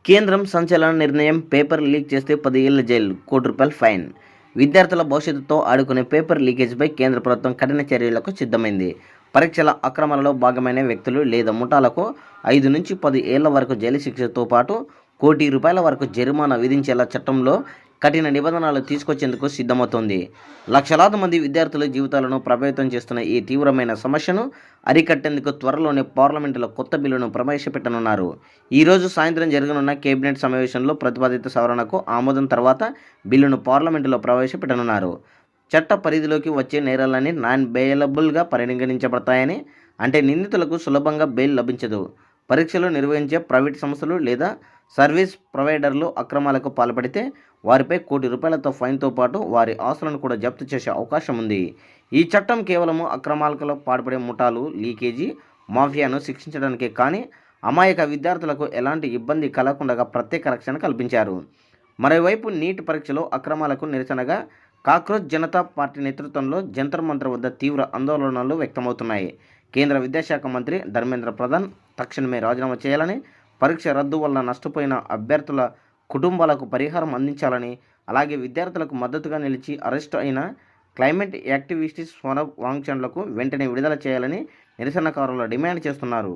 కేంద్రం సంచలన నిర్ణయం. పేపర్ లీక్ చేస్తే 10 ఏళ్ల జైలు, ₹1,00,00,000 ఫైన్. విద్యార్థుల భవిష్యత్తుతో ఆడుకునే పేపర్ లీకేజ్పై కేంద్ర ప్రభుత్వం కఠిన చర్యలకు సిద్ధమైంది. పరీక్షల అక్రమాలలో భాగమైన వ్యక్తులు లేదా ముఠాలకు 5 నుంచి 10 ఏళ్ల వరకు జైలు శిక్షతో పాటు ₹1,00,00,000 వరకు జరిమానా విధించేలా చట్టంలో కఠిన నిబంధనలు తీసుకొచ్చేందుకు సిద్ధమవుతోంది. లక్షలాది మంది విద్యార్థుల జీవితాలను ప్రభావితం చేస్తున్న ఈ తీవ్రమైన సమస్యను అరికట్టేందుకు త్వరలోనే పార్లమెంటులో కొత్త బిల్లును ప్రవేశపెట్టనున్నారు. ఈరోజు సాయంత్రం జరగనున్న కేబినెట్ సమావేశంలో ప్రతిపాదిత సవరణకు ఆమోదం తర్వాత బిల్లును పార్లమెంటులో ప్రవేశపెట్టనున్నారు. చట్ట పరిధిలోకి వచ్చే నేరాలన్నీ నాన్ బెయిలబుల్గా పరిగణించబడతాయని, అంటే నిందితులకు సులభంగా బెయిల్ లభించదు. పరీక్షలు నిర్వహించే ప్రైవేట్ సంస్థలు లేదా సర్వీస్ ప్రొవైడర్లు అక్రమాలకు పాల్పడితే వారిపై ₹1,00,00,000 ఫైన్తో పాటు వారి ఆస్తులను కూడా జప్తు చేసే అవకాశం ఉంది. ఈ చట్టం కేవలం అక్రమాలకు పాల్పడే ముఠాలు, లీకేజీ మాఫియాను శిక్షించడానికే కానీ అమాయక విద్యార్థులకు ఎలాంటి ఇబ్బంది కలగకుండా ప్రత్యేక రక్షణ కల్పించారు. మరోవైపు నీట్ పరీక్షలో అక్రమాలకు నిరసనగా కాక్రోచ్ జనతా పార్టీ నేతృత్వంలో జంతర్ మంతర్ వద్ద తీవ్ర ఆందోళనలు వ్యక్తమవుతున్నాయి. కేంద్ర విద్యాశాఖ మంత్రి ధర్మేంద్ర ప్రధాన్ తక్షణమే రాజీనామా చేయాలని, పరీక్ష రద్దు వల్ల నష్టపోయిన అభ్యర్థుల కుటుంబాలకు పరిహారం అందించాలని, అలాగే విద్యార్థులకు మద్దతుగా నిలిచి అరెస్టు అయిన క్లైమేట్ యాక్టివిస్ట్స్ సౌరభ్ వాంగ్చాండ్లకు వెంటనే విడుదల చేయాలని నిరసనకారులు డిమాండ్ చేస్తున్నారు.